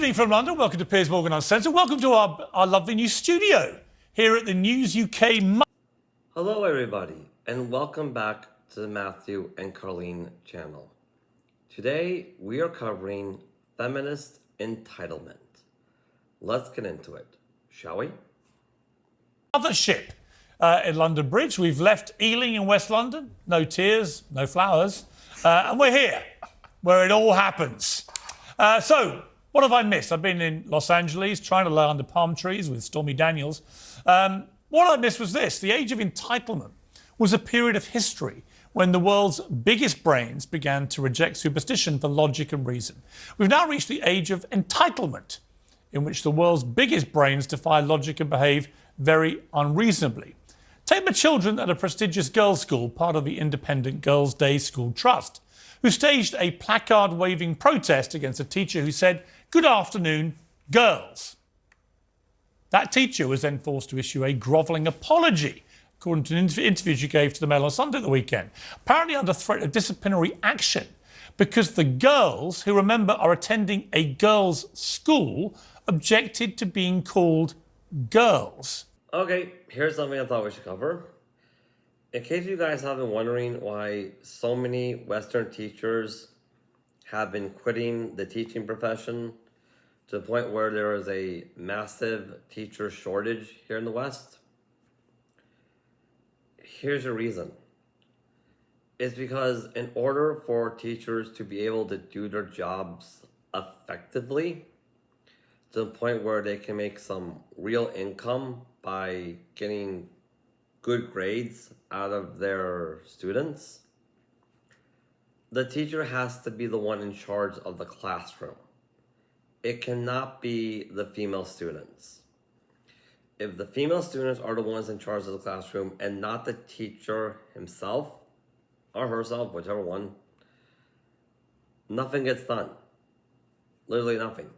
evening from London. Welcome to Piers Morgan Uncensored. Welcome to our lovely new studio here at the News UK. Hello, everybody, and welcome back to the Matthew and Carleen channel. Today, we are covering feminist entitlement. Let's get into it, shall we? Mothership in London Bridge. We've left Ealing in West London. No tears, no flowers. And we're here, where it all happens. So, what have I missed? I've been in Los Angeles trying to lie under palm trees with Stormy Daniels. What I missed was this. The age of entitlement was a period of history when the world's biggest brains began to reject superstition for logic and reason. We've now reached the age of entitlement, in which the world's biggest brains defy logic and behave very unreasonably. Take the children at a prestigious girls' school, part of the Independent Girls' Day School Trust, who staged a placard-waving protest against a teacher who said, "Good afternoon, girls." That teacher was then forced to issue a grovelling apology, according to an interview she gave to the Mail on Sunday at the weekend, apparently under threat of disciplinary action, because the girls, who remember are attending a girls' school, objected to being called girls. Okay, here's something I thought we should cover. In case you guys have been wondering why so many Western teachers have been quitting the teaching profession to the point where there is a massive teacher shortage here in the West, here's a reason. It's because in order for teachers to be able to do their jobs effectively, to the point where they can make some real income by getting good grades out of their students, the teacher has to be the one in charge of the classroom. It cannot be the female students. If the female students are the ones in charge of the classroom and not the teacher himself or herself, whichever one, nothing gets done. Literally nothing.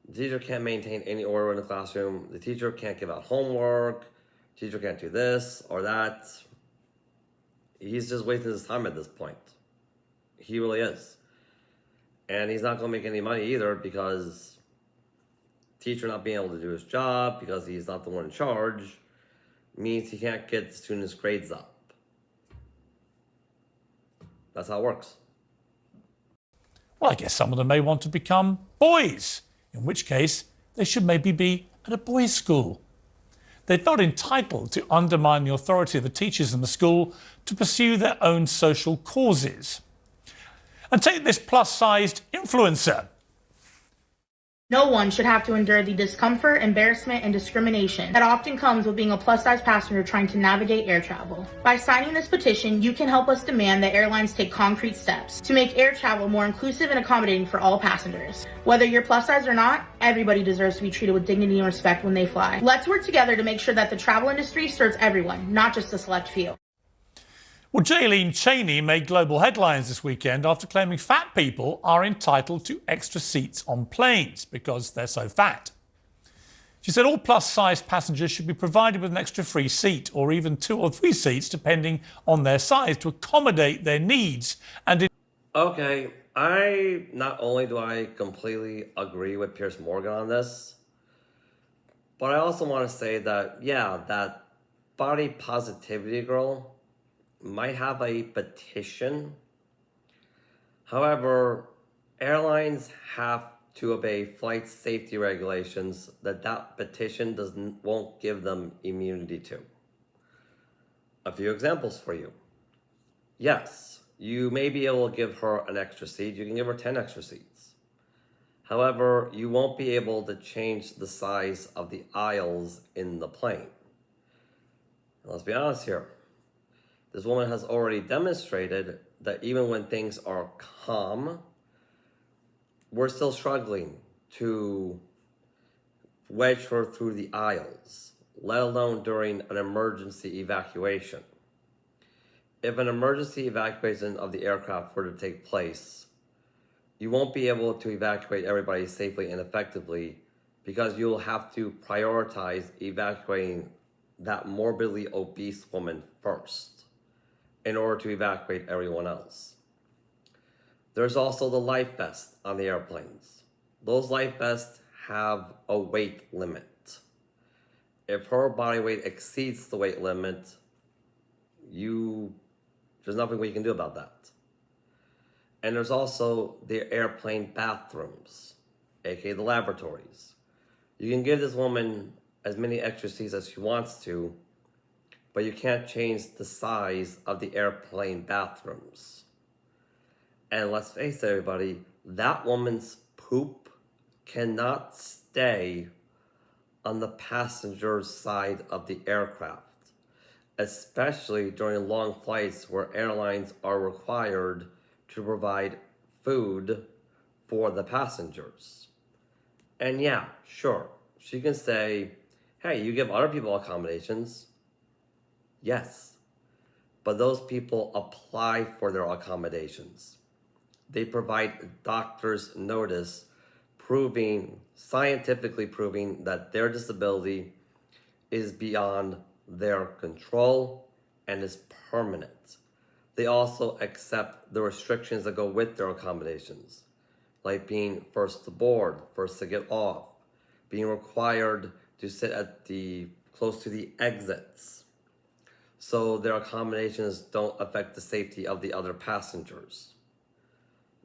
The teacher can't maintain any order in the classroom. The teacher can't give out homework. The teacher can't do this or that. He's just wasting his time at this point. He really is. And he's not going to make any money either, because teacher not being able to do his job because he's not the one in charge means he can't get the students' grades up. That's how it works. Well, I guess some of them may want to become boys, in which case they should maybe be at a boys' school. They're not entitled to undermine the authority of the teachers in the school to pursue their own social causes. And take this plus-sized influencer. No one should have to endure the discomfort, embarrassment, and discrimination that often comes with being a plus-size passenger trying to navigate air travel. By signing this petition, you can help us demand that airlines take concrete steps to make air travel more inclusive and accommodating for all passengers. Whether you're plus-size or not, everybody deserves to be treated with dignity and respect when they fly. Let's work together to make sure that the travel industry serves everyone, not just a select few. Well, Jaylene Cheney made global headlines this weekend after claiming fat people are entitled to extra seats on planes because they're so fat. She said all plus-sized passengers should be provided with an extra free seat, or even 2 or 3 seats, depending on their size, to accommodate their needs. And Okay, not only do I completely agree with Piers Morgan on this, but I also want to say that, yeah, that body positivity girl might have a petition. However, airlines have to obey flight safety regulations that petition won't give them immunity to. A few examples for you. Yes, you may be able to give her an extra seat. You can give her 10 extra seats. However, you won't be able to change the size of the aisles in the plane. And let's be honest here. This woman has already demonstrated that even when things are calm, we're still struggling to wedge her through the aisles, let alone during an emergency evacuation. If an emergency evacuation of the aircraft were to take place, you won't be able to evacuate everybody safely and effectively, because you'll have to prioritize evacuating that morbidly obese woman first in order to evacuate everyone else. There's also the life vest on the airplanes. those life vests have a weight limit. If her body weight exceeds the weight limit, there's nothing we can do about that. And there's also the airplane bathrooms, aka the lavatories. You can give this woman as many extra seats as she wants to, but you can't change the size of the airplane bathrooms. And let's face it, everybody, that woman's poop cannot stay on the passenger's side of the aircraft, especially during long flights where airlines are required to provide food for the passengers. And yeah, sure, she can say, hey, you give other people accommodations. Yes, but those people apply for their accommodations. They provide doctor's notice scientifically proving that their disability is beyond their control and is permanent. They also accept the restrictions that go with their accommodations, like being first to board, first to get off, being required to sit close to the exits, so their accommodations don't affect the safety of the other passengers.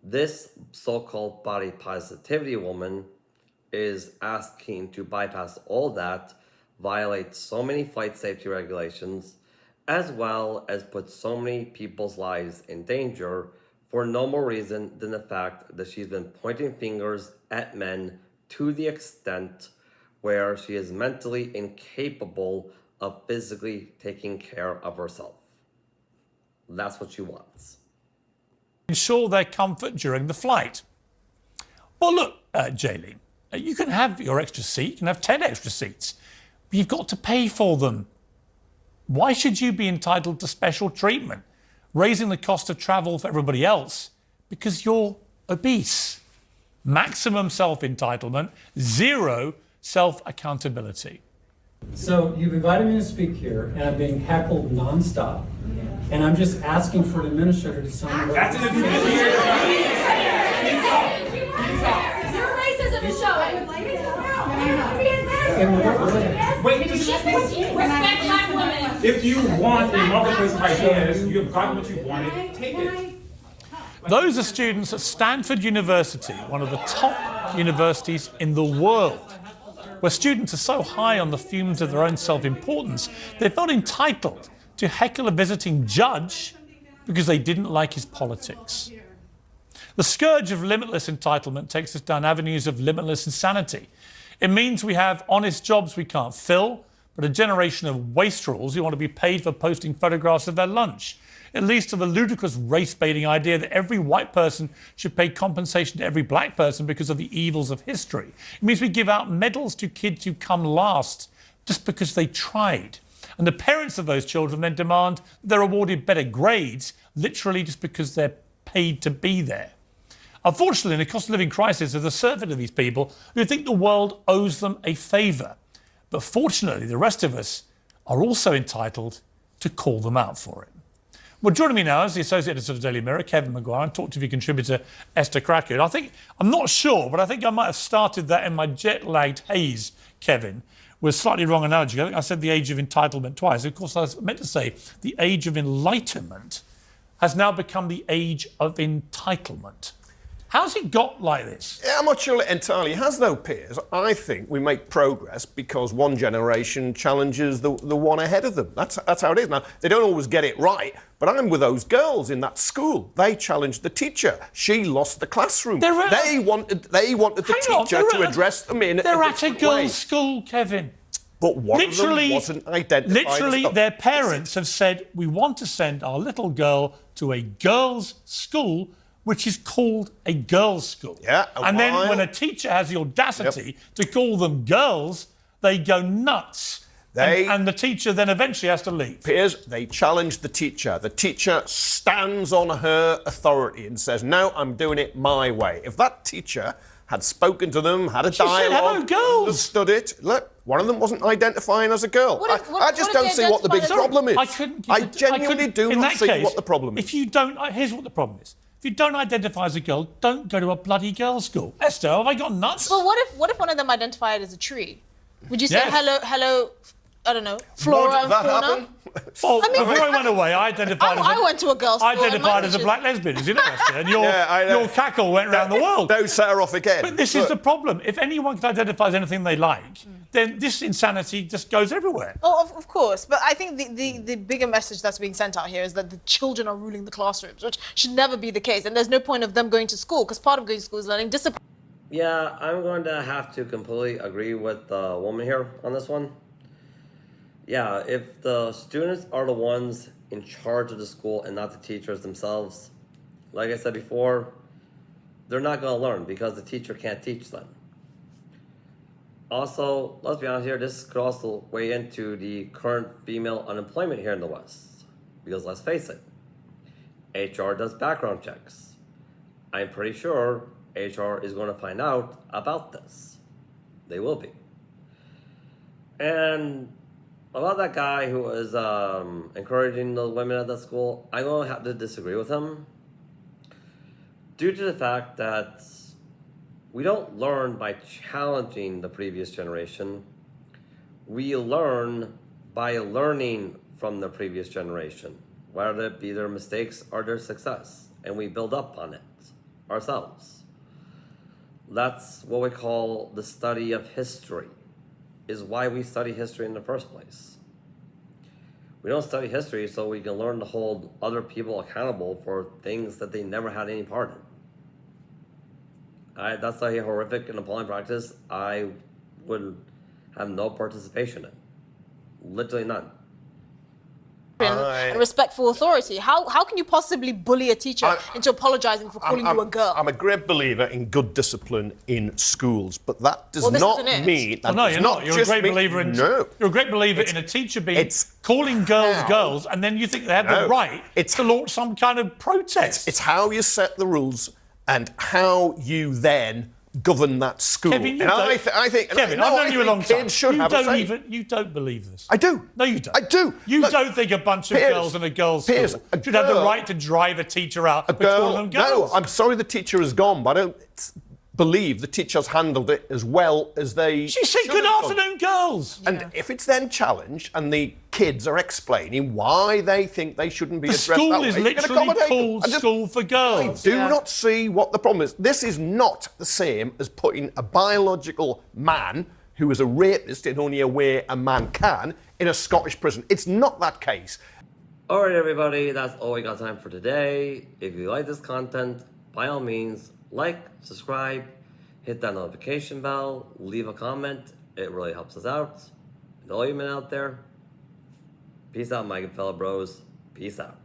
This so-called body positivity woman is asking to bypass all that, violate so many flight safety regulations, as well as put so many people's lives in danger for no more reason than the fact that she's been pointing fingers at men to the extent where she is mentally incapable of physically taking care of herself. That's what she wants. Ensure their comfort during the flight. Well, look, Jaylene, you can have your extra seat, you can have 10 extra seats, but you've got to pay for them. Why should you be entitled to special treatment, raising the cost of travel for everybody else because you're obese? Maximum self-entitlement, zero self-accountability. So you've invited me to speak here, and I'm being heckled nonstop. And I'm just asking for an administrator to sign the That's an administrator. Your racism is showing. Wait, Respect black women. if you want a marketplace of ideas, you have gotten what you wanted, take it. Those are students at Stanford University, one of the top universities in the world, where students are so high on the fumes of their own self-importance, they felt entitled to heckle a visiting judge because they didn't like his politics. The scourge of limitless entitlement takes us down avenues of limitless insanity. It means we have honest jobs we can't fill, but a generation of wastrels who want to be paid for posting photographs of their lunch. It leads to the ludicrous race-baiting idea that every white person should pay compensation to every black person because of the evils of history. It means we give out medals to kids who come last just because they tried. And the parents of those children then demand that they're awarded better grades, literally just because they're paid to be there. Unfortunately, in the cost of living crisis, there's a surfeit of these people who think the world owes them a favour. But fortunately, the rest of us are also entitled to call them out for it. Well, joining me now is the Associate Editor of the Daily Mirror, Kevin Maguire, and Talk TV contributor Esther Crackwood. I'm not sure, but I think I might have started that in my jet-lagged haze, Kevin, with a slightly wrong analogy. I think I said the age of entitlement twice. Of course, I was meant to say the age of enlightenment has now become the age of entitlement. How's it got like this? Yeah, I'm not sure it entirely has, though, Piers. I think we make progress because one generation challenges the one ahead of them. That's how it is. Now, they don't always get it right, but I'm with those girls in that school. They challenged the teacher. She lost the classroom. They wanted the teacher to address them in They're a at a different girls' way. school, Kevin. But one of them wasn't identified. Literally, their parents have said, we want to send our little girl to a girls' school, which is called a girls' school. Yeah, and then when a teacher has the audacity to call them girls, they go nuts. And the teacher then eventually has to leave. Piers, they challenged the teacher. The teacher stands on her authority and says, no, I'm doing it my way. If that teacher had spoken to them, had a dialogue, understood it, look, one of them wasn't identifying as a girl. I just don't see what the big problem is. I genuinely do not see what the problem is. If you don't, here's what the problem is. If you don't identify as a girl, don't go to a bloody girls' school. Esther, have I got nuts? But what if one of them identified as a tree? Would you say Yes. hello, I don't know, flora and that fauna? happen? Well, I mean, before I went away, I identified I went to a girls' school. and identified my as a teachers- black lesbian, as you know, Esther, and Yeah, I know. your cackle went around the world. Don't set her off again. But this is the problem. If anyone can identify as anything they like, then this insanity just goes everywhere. Oh, of course. But I think the bigger message that's being sent out here is that the children are ruling the classrooms, which should never be the case. And there's no point of them going to school, because part of going to school is learning discipline. Yeah, I'm going to have to completely agree with the woman here on this one. Yeah, if the students are the ones in charge of the school and not the teachers themselves, like I said before, they're not going to learn because the teacher can't teach them. Also, let's be honest here, this could also weigh into the current female unemployment here in the West. Because let's face it, HR does background checks. I'm pretty sure HR is going to find out about this. They will be. And about that guy who was encouraging the women at that school, I'm going to have to disagree with him. Due to the fact that we don't learn by challenging the previous generation. We learn by learning from the previous generation, whether it be their mistakes or their success, and we build up on it ourselves. That's what we call the study of history, is why we study history in the first place. We don't study history so we can learn to hold other people accountable for things that they never had any part in. That's a horrific and appalling practice I would have no participation in. Literally none. And respectful authority. How can you possibly bully a teacher into apologizing for calling you a girl? I'm a great believer in good discipline in schools, but that does Well, this not isn't it. mean. Well, no, you're not. You're a great believer in. No. You're a great believer in a teacher being it's calling girls how- girls, and then you think they have the No, right it's- to launch some kind of protest. It's how you set the rules and how you then govern that school. Kevin, you and don't, I think Kevin, no, I've known I you a think long time. kids should You have a don't say. even. You don't believe this. I do. No, you don't. I do. You Look, don't think a bunch of Piers, girls in a girls' Piers, school a should have the girl- right to drive a teacher out a for calling them girl. girls? No, I'm sorry the teacher has gone, but I don't believe the teachers handled it as well as they. She said, should "Good have done." afternoon, girls." And if it's then challenged and the kids are explaining why they think they shouldn't be The addressed school that is way, you can literally accommodate them. called I just- School for I Girls. do not see what the problem is. This is not the same as putting a biological man who is a rapist in only a way a man can in a Scottish prison. It's not that case. All right, everybody, that's all we got time for today. If you like this content, by all means, like, subscribe, hit that notification bell, leave a comment. It really helps us out. And all you men out there, peace out, my good fellow bros. Peace out.